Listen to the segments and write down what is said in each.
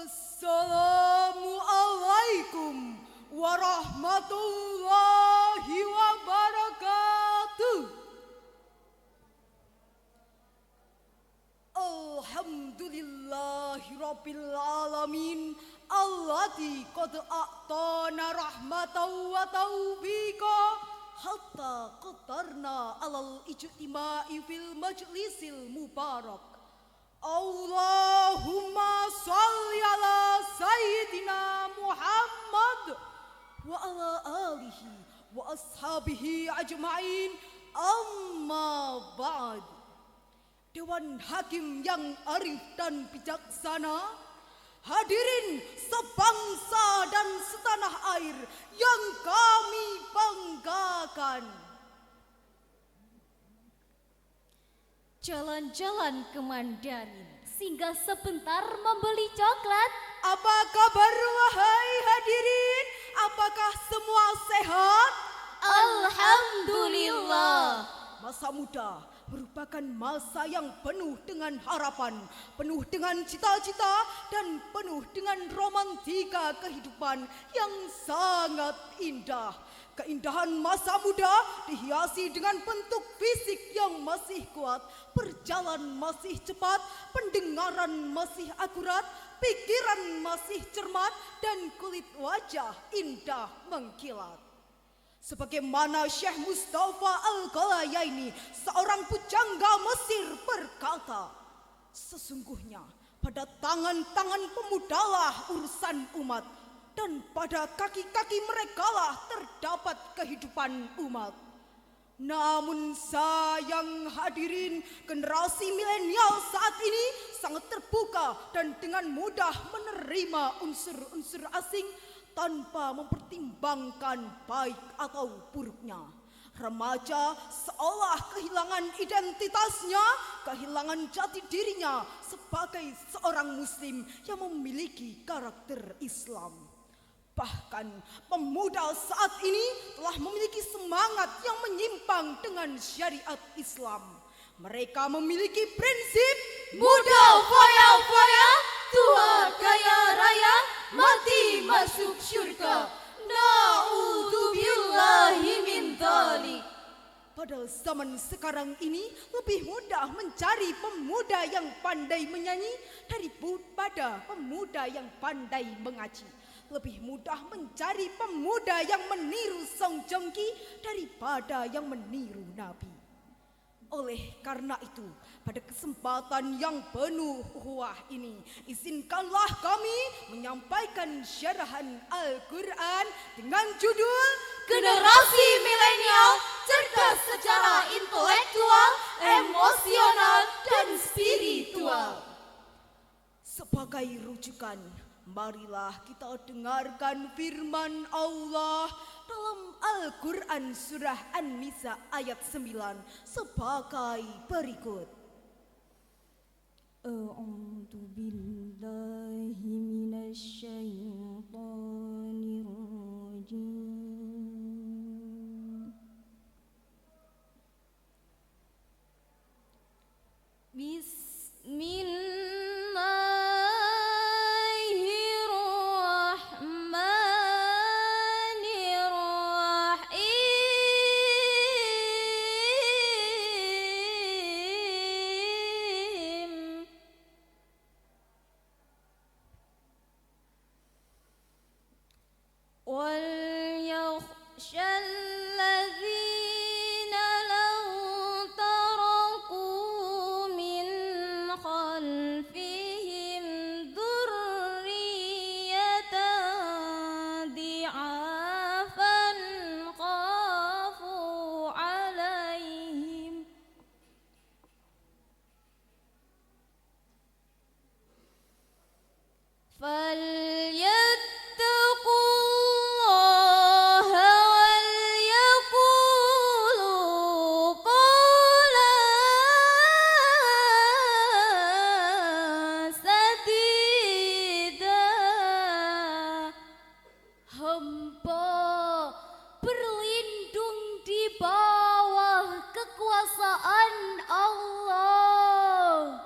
Assalamualaikum warahmatullahi wabarakatuh. Alhamdulillahirabbil alamin allati qad a'tana rahmatan wa taufiqa hatta qadarna alal ijtima'i fil majlisil mubarak. Allahumma salli ala Sayyidina Muhammad wa ala alihi wa ashabihi ajma'in, amma ba'd. Dewan Hakim yang arif dan bijaksana, hadirin sebangsa dan setanah air yang kami banggakan. Jalan-jalan ke Mandarin, singgah sebentar membeli coklat. Apa kabar wahai hadirin? Apakah semua sehat? Alhamdulillah. Masa muda merupakan masa yang penuh dengan harapan, penuh dengan cita-cita, dan penuh dengan romantika kehidupan yang sangat indah. Keindahan masa muda dihiasi dengan bentuk fisik yang masih kuat, perjalanan masih cepat, pendengaran masih akurat, pikiran masih cermat, dan kulit wajah indah mengkilat. Sebagaimana Syekh Mustafa Al-Ghalayaini, seorang pujangga Mesir, berkata, sesungguhnya pada tangan-tangan pemudalah urusan umat, dan pada kaki-kaki merekalah terdapat kehidupan umat. Namun sayang hadirin, generasi milenial saat ini sangat terbuka dan dengan mudah menerima unsur-unsur asing tanpa mempertimbangkan baik atau buruknya. Remaja seolah kehilangan identitasnya, kehilangan jati dirinya sebagai seorang muslim yang memiliki karakter Islam. Bahkan pemuda saat ini telah memiliki semangat yang menyimpang dengan syariat Islam. Mereka memiliki prinsip Muda foya-foya, tua kaya raya, mati masuk syurga. Na'udzubillahi min dzalik. Pada zaman sekarang ini lebih mudah mencari pemuda yang pandai menyanyi daripada pemuda yang pandai mengaji. Lebih mudah mencari pemuda yang meniru Song Joong Ki daripada yang meniru Nabi. Oleh karena itu, pada kesempatan yang penuh ukhuwah ini, izinkanlah kami menyampaikan syarahan Al-Quran dengan judul Generasi milenial cerdas secara intelektual, emosional, dan spiritual. Sebagai rujukan, marilah kita dengarkan firman Allah dalam Al-Quran surah An-Nisa ayat 9 sebagai berikut. A'udzu billahi minasy syaithanir rajim. Allah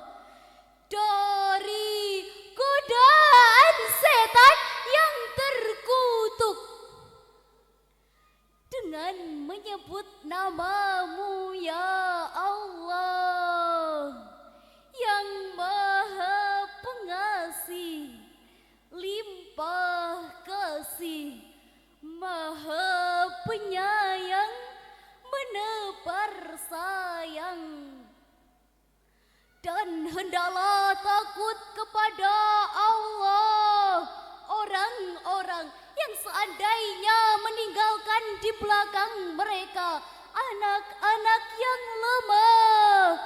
dari godaan kasih, limpah kasih, maha penyayang, menebar sayang. Dan hendaklah takut kepada Allah orang-orang yang seandainya meninggalkan di belakang mereka anak-anak yang lemah,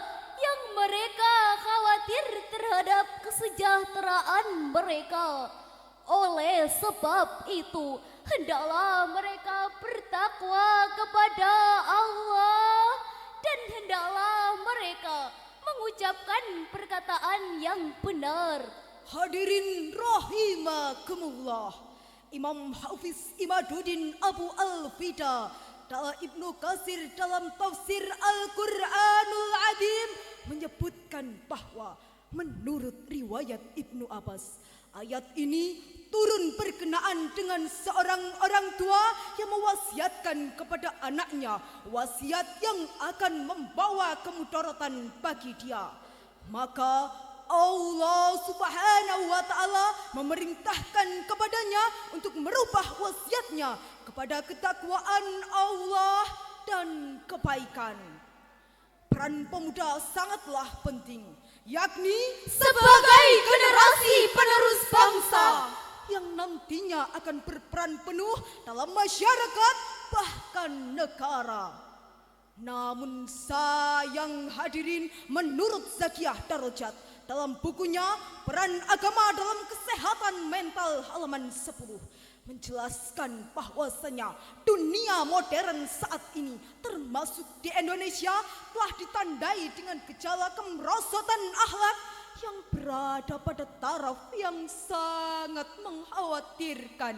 yang mereka khawatir terhadap kesejahteraan mereka. Oleh sebab itu, hendaklah mereka bertakwa kepada Allah dan hendaklah mereka mengucapkan perkataan yang benar. Hadirin rahimakumullah, Imam Hafiz Imaduddin Abu Al-Fida Ibnu Katsir dalam tafsir Al-Quranul Azim menyebutkan bahwa menurut riwayat Ibnu Abbas, ayat ini turun berkenaan dengan seorang orang tua yang mewasiatkan kepada anaknya wasiat yang akan membawa kemudaratan bagi dia. Maka Allah Subhanahu wa Ta'ala memerintahkan kepadanya untuk merubah wasiatnya kepada ketakwaan Allah dan kebaikan. Peran pemuda sangatlah penting, yakni sebagai generasi penerus bangsa yang nantinya akan berperan penuh dalam masyarakat bahkan negara. Namun sayang hadirin, menurut Zakiyah Darajat dalam bukunya Peran Agama dalam Kesehatan Mental halaman 10 menjelaskan bahwasanya dunia modern saat ini termasuk di Indonesia telah ditandai dengan gejala kemerosotan akhlak yang berada pada taraf yang sangat mengkhawatirkan.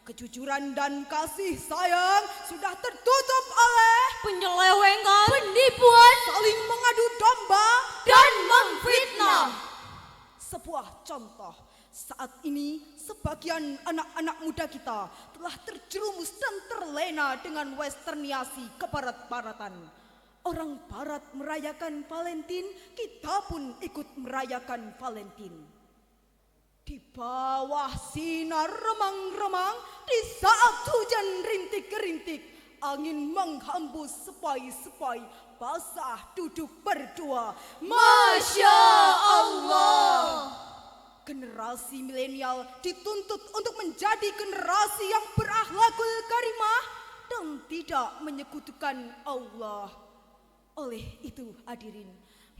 Kejujuran dan kasih sayang sudah tertutup oleh Penyelewengan, penipuan, saling mengadu domba dan memfitnah. Sebuah contoh, saat ini sebagian anak-anak muda kita telah terjerumus dan terlena dengan westerniasi kebarat-baratan. Orang barat merayakan Valentine, kita pun ikut merayakan Valentine. Di bawah sinar remang-remang, di saat hujan rintik-rintik, angin menghembus sepoi-sepoi, basah duduk berdua. Masya Allah. Generasi milenial dituntut untuk menjadi generasi yang berakhlakul karimah dan tidak menyekutukan Allah. Oleh itu hadirin,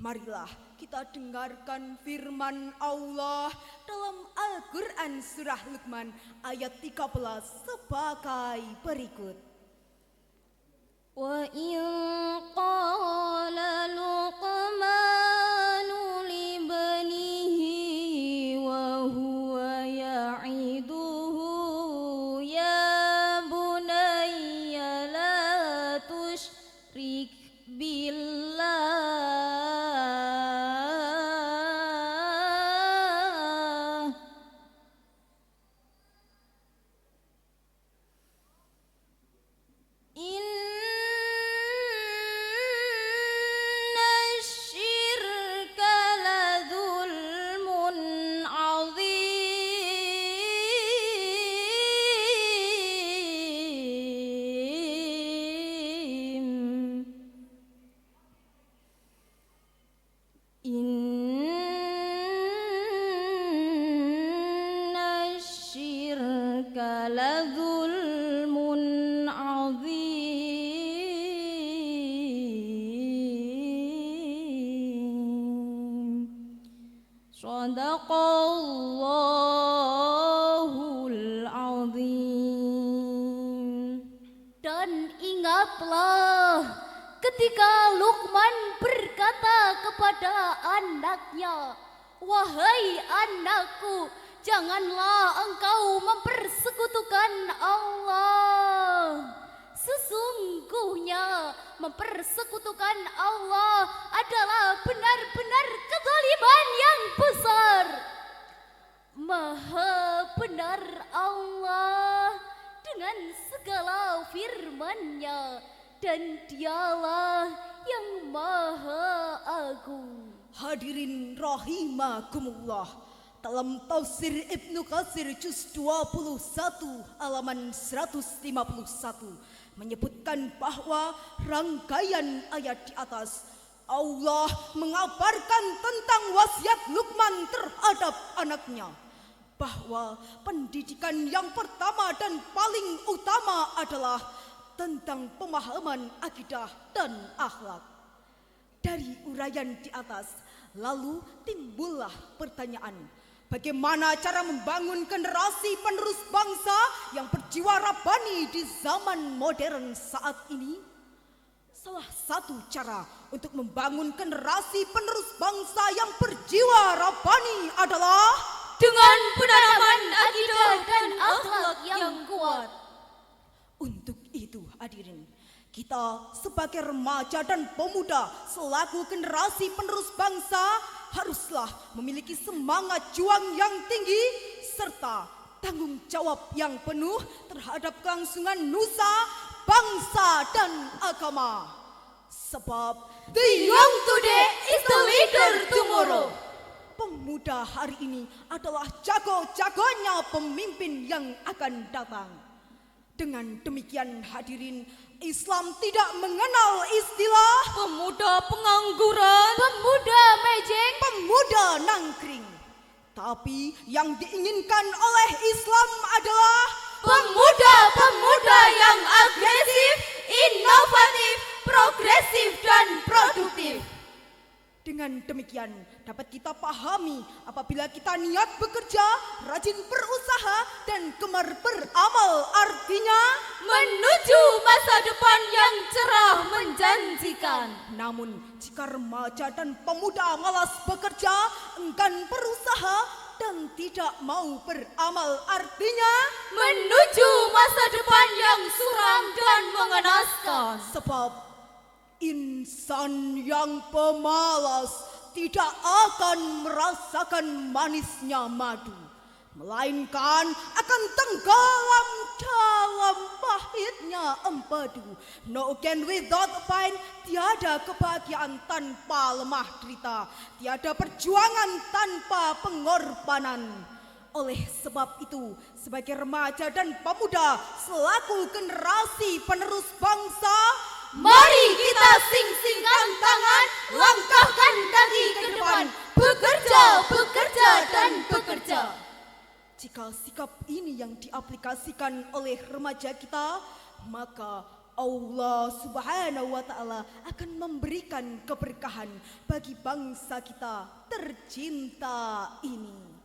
marilah kita dengarkan firman Allah dalam Al-Quran Surah Luqman ayat 13 sebagai berikut. وَإِنْ قَالَ لُقْمَانُ لِابْنِهِ وَهُوَ يَعِظُهُ يَا بُنَيَّ لَا تُشْرِكْ بِاللَّهِ إِنَّ الشِّرْكَ لَظُلْمٌ عَظِيمٌ إِنَّ الشِّرْكَ لَظُلْمٌ عَظِيمٌ Shadaqallahul Azim. Dan ingatlah ketika Luqman berkata kepada anaknya, "Wahai anakku, janganlah engkau mempersekutukan Allah. Sesungguhnya mempersekutukan Allah adalah benar-benar kezaliman yang besar. Maha benar Allah dengan segala firman-Nya, dan Dialah yang Maha Agung." Hadirin rahimakumullah, Dalam tafsir Ibnu Katsir juz 21 halaman 151 menyebutkan bahwa rangkaian ayat di atas Allah mengabarkan tentang wasiat Luqman terhadap anaknya, bahwa pendidikan yang pertama dan paling utama adalah tentang pemahaman akidah dan akhlak. Dari uraian di atas, lalu timbullah pertanyaan, bagaimana cara membangun generasi penerus bangsa yang berjiwa rabani di zaman modern saat ini? Salah satu cara untuk membangun generasi penerus bangsa yang berjiwa rabani adalah dengan penanaman akidah dan akhlak yang kuat. Untuk itu hadirin, kita sebagai remaja dan pemuda selaku generasi penerus bangsa haruslah memiliki semangat juang yang tinggi serta tanggung jawab yang penuh terhadap kelangsungan nusa, bangsa dan agama. Sebab the young today is the leader tomorrow. Pemuda hari ini adalah jago-jagonya pemimpin yang akan datang. Dengan demikian hadirin, Islam tidak mengenal istilah Pemuda pengangguran, Pemuda mejeng, pemuda nangkring. Tapi yang diinginkan oleh Islam adalah pemuda-pemuda yang agresif, inovatif, progresif dan produktif. Dengan demikian dapat kita pahami apabila kita niat bekerja, rajin berusaha dan gemar beramal, artinya menuju masa depan yang cerah menjanjikan. namun jika remaja dan pemuda malas bekerja, enggan berusaha dan tidak mau beramal, artinya Menuju masa depan yang suram dan mengenaskan. sebab insan yang pemalas tidak akan merasakan manisnya madu, melainkan akan tenggelam dalam pahitnya empedu. No gain without pain, tiada kebahagiaan tanpa lemah derita, tiada perjuangan tanpa pengorbanan. Oleh sebab itu, sebagai remaja dan pemuda selaku generasi penerus bangsa, Mari kita sing-singkan tangan, langkahkan kaki ke depan, bekerja, bekerja dan bekerja. jika sikap ini yang diaplikasikan oleh remaja kita, maka Allah Subhanahu wa Ta'ala akan memberikan keberkahan bagi bangsa kita tercinta ini.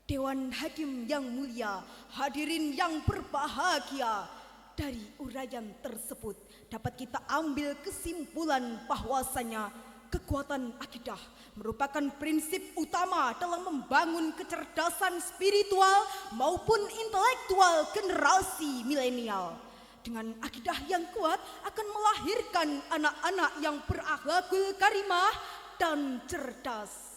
Dewan Hakim yang mulia, hadirin yang berbahagia, dari uraian tersebut dapat kita ambil kesimpulan bahwasanya kekuatan akidah merupakan prinsip utama dalam membangun kecerdasan spiritual maupun intelektual generasi milenial. Dengan akidah yang kuat akan melahirkan anak-anak yang berakhlakul karimah dan cerdas.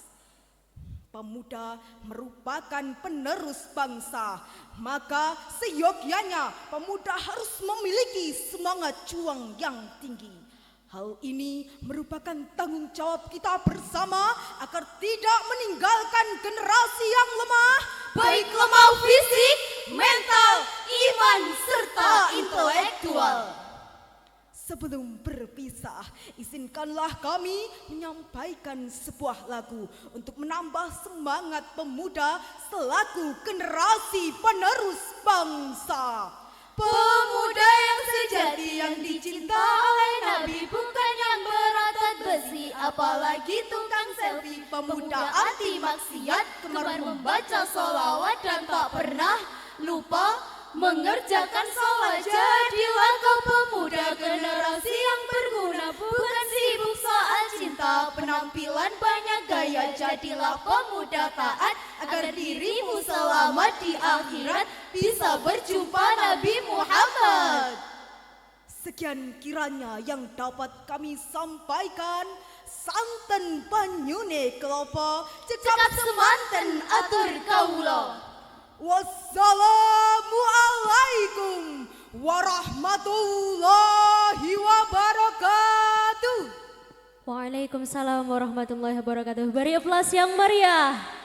Pemuda merupakan penerus bangsa, maka seyogyanya pemuda harus memiliki semangat juang yang tinggi. Hal ini merupakan tanggung jawab kita bersama agar tidak meninggalkan generasi yang lemah, Baik lemah fisik, mental, iman, serta intelektual. Sebelum berpisah, izinkanlah kami menyampaikan sebuah lagu untuk menambah semangat pemuda selaku generasi penerus bangsa. Pemuda yang sejati yang dicinta oleh Nabi, bukan yang berotot besi, apalagi tukang selfie. Pemuda anti maksiat, gemar membaca sholawat dan tak pernah lupa mengerjakan sholat. Jadilah kau pemuda generasi yang berguna, bukan sibuk soal cinta, penampilan banyak gaya. Jadilah pemuda taat agar dirimu selamat di akhirat, bisa berjumpa Nabi Muhammad. Sekian kiranya yang dapat kami sampaikan. Santen banyune kelopo, Cekap semanten atur kaula. Wassalamualaikum warahmatullahi wabarakatuh. Waalaikumsalam warahmatullahi wabarakatuh. Beri aplaus yang meriah.